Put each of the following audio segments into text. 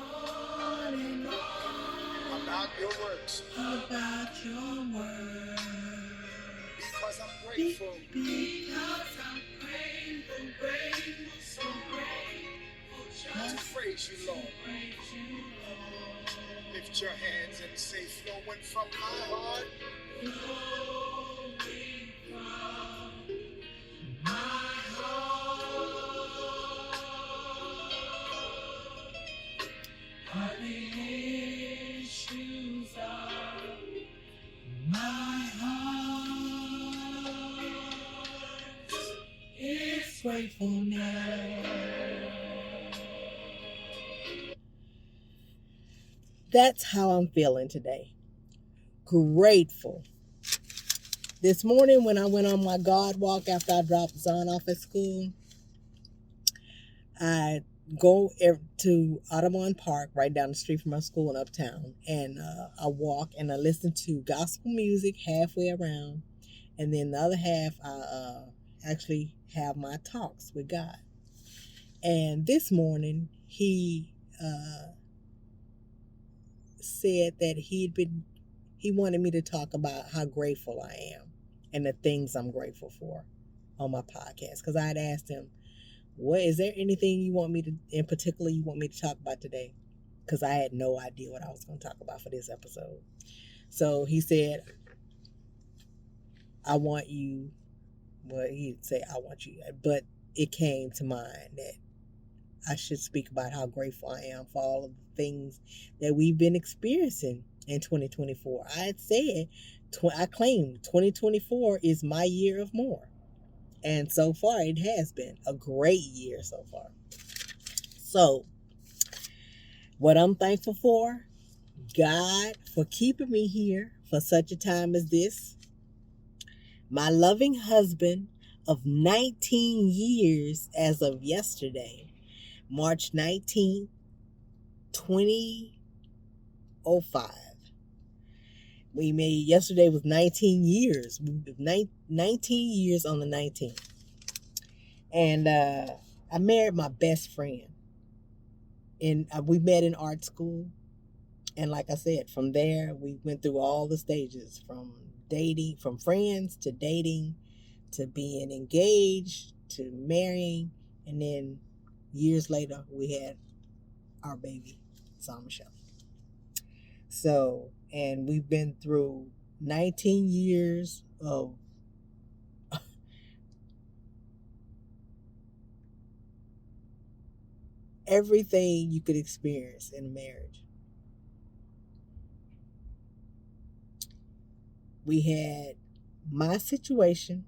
on and on about your works. about your word. Because I'm grateful. Because I'm grateful, grateful, so grateful. To praise you, Lord. Praise you, Lord. Lift your hands and say, flowing from my heart. Flowing from my heart are the issues of my heart is gratefulness. That's how I'm feeling today. Grateful. This morning when I went on my GODwalk after I dropped Zahn off at school, I go to Audubon Park right down the street from my school in Uptown, and I walk and I listen to gospel music halfway around, and then the other half I actually have my talks with God. And this morning he said that he wanted me to talk about how grateful I am and the things I'm grateful for on my podcast, because I had asked him, what is there anything you want me to talk about today? Because I had no idea what I was going to talk about for this episode. So he said, I want you, well, he'd say, I want you, but it came to mind that I should speak about how grateful I am for all of the things that we've been experiencing in 2024. I had said, I claimed 2024 is my year of more. And so far, it has been a great year so far. So, what I'm thankful for, God for keeping me here for such a time as this. My loving husband of 19 years as of yesterday, March 19th, 2005. Yesterday was 19 years. 19 years on the 19th. And I married my best friend. And we met in art school. And like I said, from there, we went through all the stages, from dating, from friends to dating, to being engaged, to marrying. And then years later, we had our baby, Michelle. So, and we've been through 19 years of everything you could experience in a marriage. We had my situation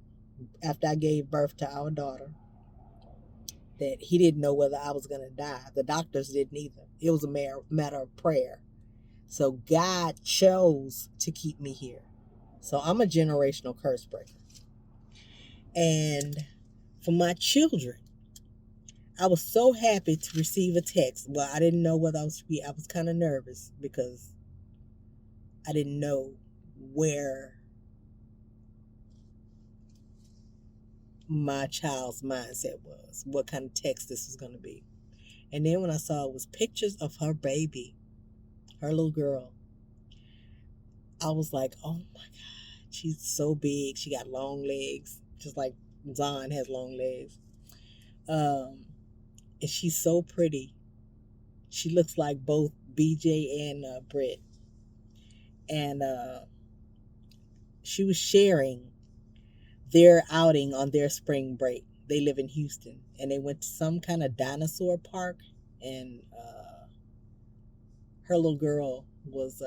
after I gave birth to our daughter, that he didn't know whether I was going to die. The doctors didn't either. It was a matter of prayer. So God chose to keep me here. So I'm a generational curse breaker. And for my children, I was so happy to receive a text. Well, I didn't know whether I was kind of nervous because I didn't know where my child's mindset was, what kind of text this was going to be. And then when I saw it was pictures of her baby, her little girl, I was like, oh my God, she's so big. She got long legs, just like Zahn has long legs. And she's so pretty. She looks like both BJ and Britt. And she was sharing their outing on their spring break. They live in Houston, and they went to some kind of dinosaur park, and her little girl was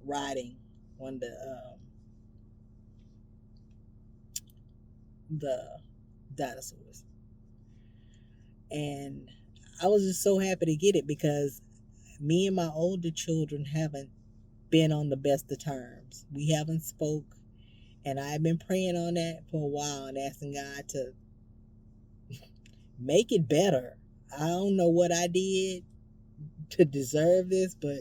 riding one of the dinosaurs. And I was just so happy to get it because me and my older children haven't been on the best of terms. We haven't spoke, and I've been praying on that for a while and asking God to make it better. I don't know what I did to deserve this, but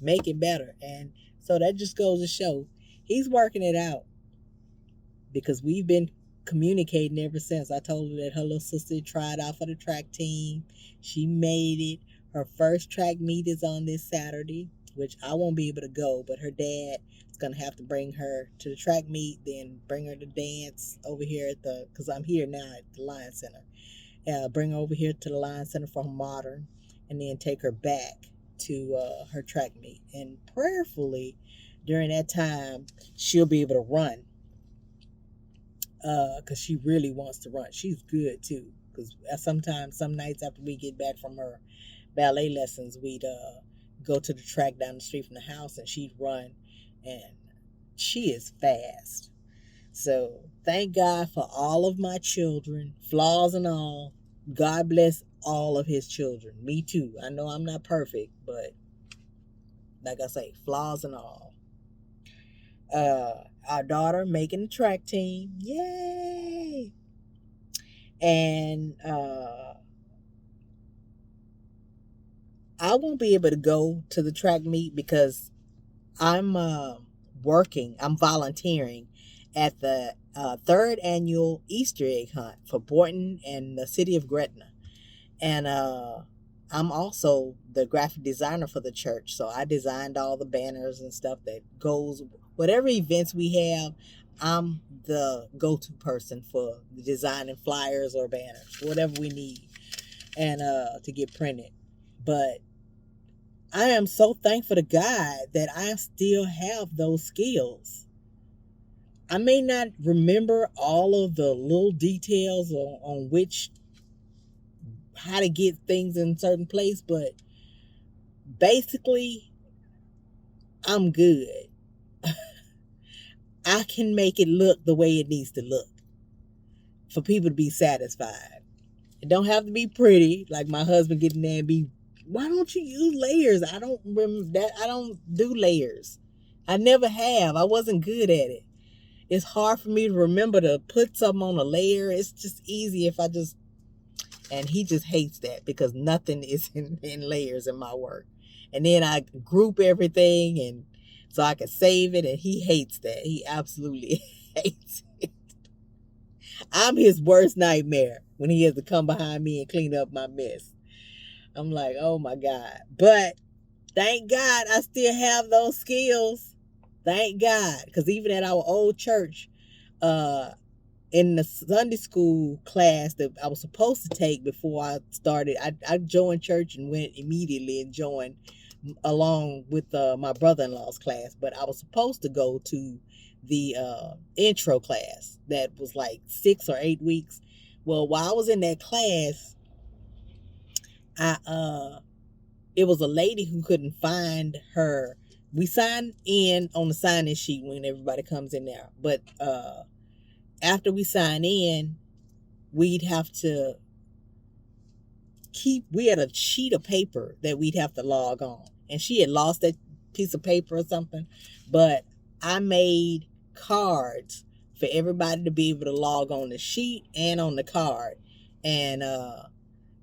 make it better. And so that just goes to show he's working it out, because we've been communicating ever since. I told her that her little sister tried out for the track team. She made it. Her first track meet is on this Saturday, which I won't be able to go, but her dad is going to have to bring her to the track meet, then bring her to dance over here because I'm here now at the Lions Center. Bring her over here to the Lions Center for her modern, and then take her back to her track meet. And prayerfully, during that time, she'll be able to run because she really wants to run. She's good too. Because sometimes, some nights after we get back from her ballet lessons, we'd go to the track down the street from the house, and she'd run, and she is fast. So thank God for all of my children, flaws and all. God bless all of his children. Me too. I know I'm not perfect, but like I say, flaws and all. Our daughter making the track team. Yay! And I won't be able to go to the track meet because I'm I'm volunteering at the third annual Easter egg hunt for Boynton and the city of Gretna. And I'm also the graphic designer for the church. So I designed all the banners and stuff that goes, whatever events we have, I'm the go-to person for designing flyers or banners, whatever we need, and to get printed. But I am so thankful to God that I still have those skills. I may not remember all of the little details on which, how to get things in a certain place, but basically, I'm good. I can make it look the way it needs to look for people to be satisfied. It don't have to be pretty, like my husband getting there and be, why don't you use layers? I don't remember that. I don't do layers. I never have. I wasn't good at it. It's hard for me to remember to put something on a layer. It's just easy if I just, and he just hates that because nothing is in layers in my work. And then I group everything and so I can save it, and he hates that. He absolutely hates it. I'm his worst nightmare when he has to come behind me and clean up my mess. I'm like, oh my God. But thank God I still have those skills. Thank God. Because even at our old church, in the Sunday school class that I was supposed to take before I started, I joined church and went immediately and joined along with my brother-in-law's class. But I was supposed to go to the intro class that was like 6 or 8 weeks. Well, while I was in that class, it was a lady who couldn't find her. We sign in on the sign-in sheet when everybody comes in there, but after we sign in, we'd have to we had a sheet of paper that we'd have to log on, and she had lost that piece of paper or something, but I made cards for everybody to be able to log on the sheet and on the card, and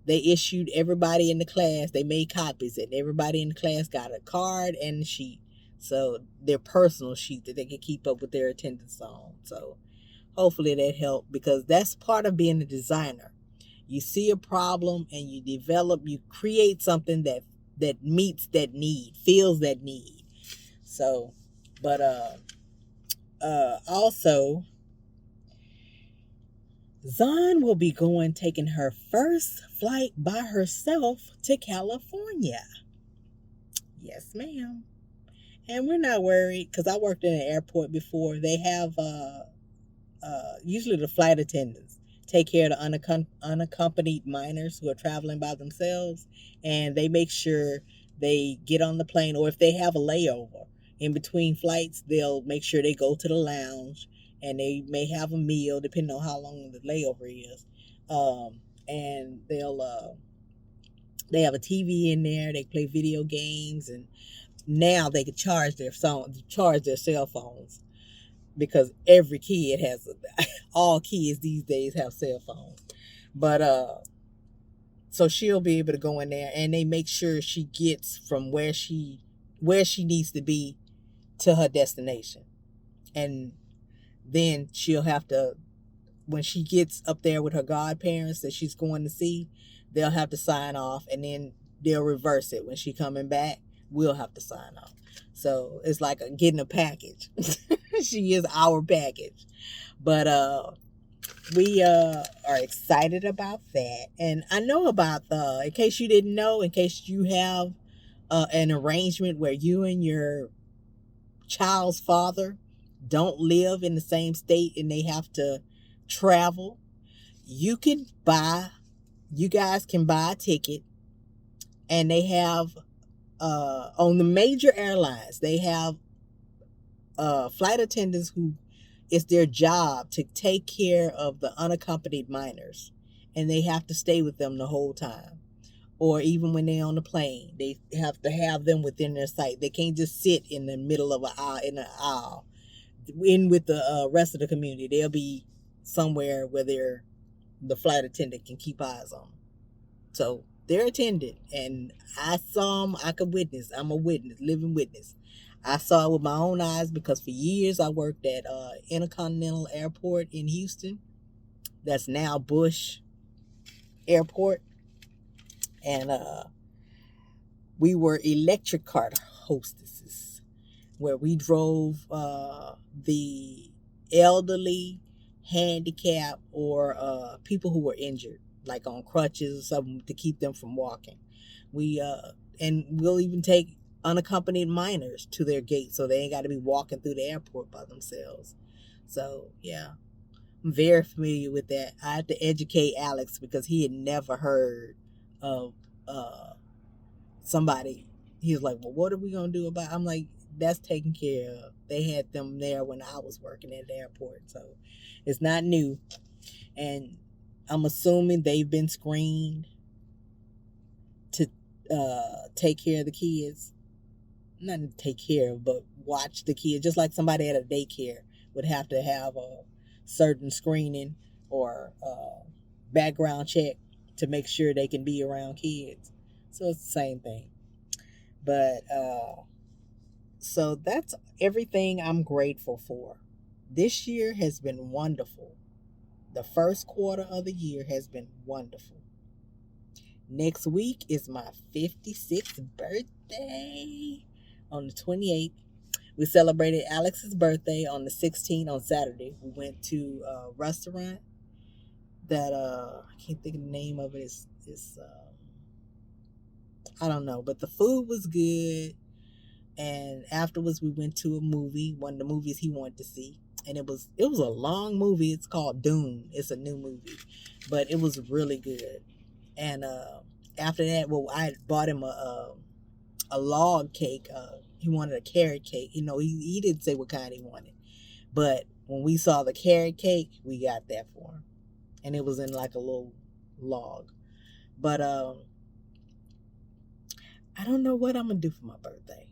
they issued everybody in the class, they made copies, and everybody in the class got a card and a sheet, so their personal sheet that they could keep up with their attendance on. So hopefully that helped, because that's part of being a designer. You see a problem and you create something that meets that need, fills that need. So, but also, Zon will be taking her first flight by herself to California. Yes, ma'am. And we're not worried because I worked in an airport before. They have usually the flight attendants take care of the unaccompanied minors who are traveling by themselves, and they make sure they get on the plane, or if they have a layover in between flights, they'll make sure they go to the lounge, and they may have a meal depending on how long the layover is, and they have a TV in there, they play video games, and now they can charge their cell phones, because every kid has all kids these days have cell phones. But so she'll be able to go in there, and they make sure she gets from where she needs to be to her destination. And then she'll have to, when she gets up there with her godparents that she's going to see, they'll have to sign off, and then they'll reverse it when she coming back. We'll have to sign off. So it's like getting a package. She is our package. But we are excited about that. And I know about in case you didn't know, in case you have an arrangement where you and your child's father don't live in the same state and they have to travel, you guys can buy a ticket, and they have on the major airlines, they have flight attendants who it's their job to take care of the unaccompanied minors, and they have to stay with them the whole time. Or even when they're on the plane, they have to have them within their sight. They can't just sit in the middle of an aisle in with the rest of the community. They'll be somewhere where the flight attendant can keep eyes on them. So they're attended, and I saw them. I could witness. I'm a witness, living witness. I saw it with my own eyes because for years I worked at Intercontinental Airport in Houston. That's now Bush Airport. And we were electric cart hostesses, where we drove the elderly, handicapped, or people who were injured, like on crutches or something, to keep them from walking. And we'll even take unaccompanied minors to their gate, so they ain't got to be walking through the airport by themselves. So yeah, I'm very familiar with that. I had to educate Alex because he had never heard of somebody. He was like, well, what are we gonna do about it? I'm like, that's taken care of. They had them there when I was working at the airport, so it's not new. And I'm assuming they've been screened to take care of the kids. Not to take care of, but watch the kids, just like somebody at a daycare would have to have a certain screening or background check to make sure they can be around kids. So it's the same thing. But so that's everything I'm grateful for. This year has been wonderful. The first quarter of the year has been wonderful. Next week is my 56th birthday on the 28th. We celebrated Alex's birthday on the 16th on Saturday. We went to a restaurant that I can't think of the name of it. It's I don't know, but the food was good. And afterwards we went to a movie, one of the movies he wanted to see. And it was a long movie. It's called Dune. It's a new movie, but it was really good. And after that, well, I bought him a log cake. He wanted a carrot cake. He didn't say what kind he wanted, but when we saw the carrot cake, we got that for him, and it was in like a little log. But I don't know what I'm gonna do for my birthday.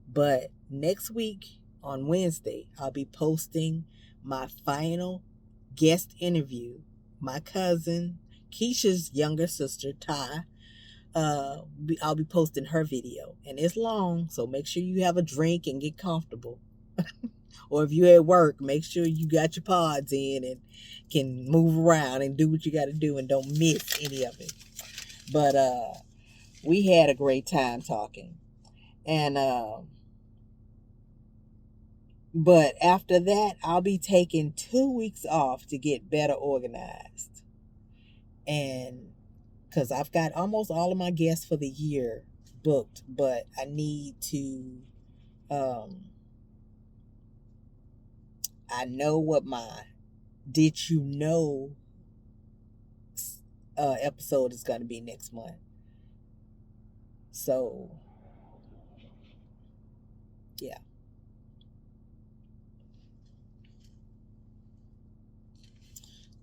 But next week on Wednesday, I'll be posting my final guest interview. My cousin Keisha's younger sister, Ty. I'll be posting her video, and it's long, so make sure you have a drink and get comfortable. Or if you're at work, make sure you got your pods in and can move around and do what you got to do and don't miss any of it. But we had a great time talking, and but after that, I'll be taking 2 weeks off to get better organized, and because I've got almost all of my guests for the year booked, but I need to I know what my Did You Know episode is going to be next month. So yeah.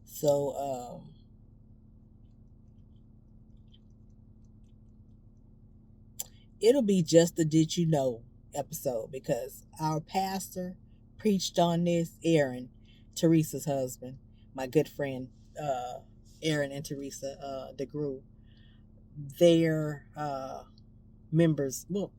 So it'll be just the Did You Know episode, because our pastor preached on this. Aaron, Teresa's husband, my good friend, Aaron and Teresa DeGrew, they're members. Well,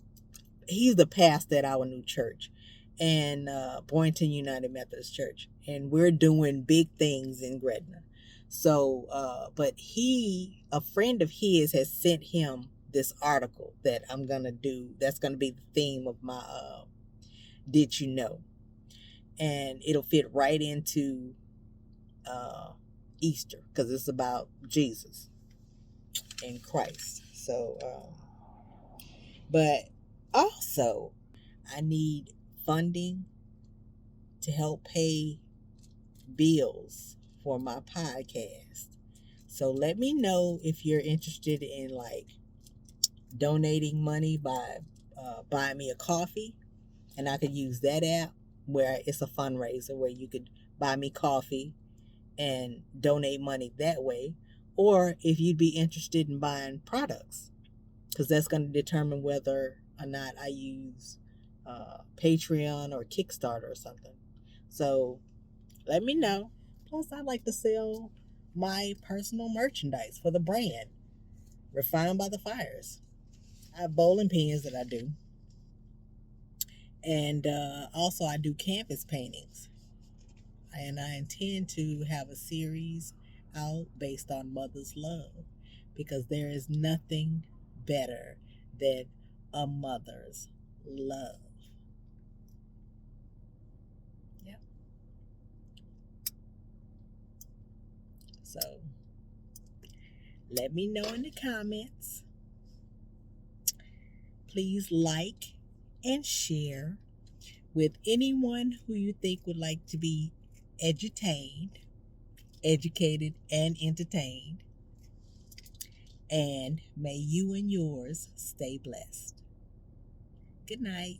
he's the pastor at our new church, and Boynton United Methodist Church, and we're doing big things in Gretna. So, but a friend of his has sent him this article that I'm gonna do. That's gonna be the theme of my Did You Know? And it'll fit right into Easter because it's about Jesus and Christ. So, but also, I need funding to help pay bills for my podcast. So let me know if you're interested in like donating money by buying me a coffee, and I could use that app where it's a fundraiser where you could buy me coffee and donate money that way, or if you'd be interested in buying products, because that's going to determine whether or not I use Patreon or Kickstarter or something. So let me know. Plus, I like to sell my personal merchandise for the brand, Refined by the Fires. I have bowling pins that I do. And also, I do canvas paintings. And I intend to have a series out based on mother's love, because there is nothing better than a mother's love. Yep. So let me know in the comments. Please like and share with anyone who you think would like to be edutained, educated, and entertained. And may you and yours stay blessed. Good night.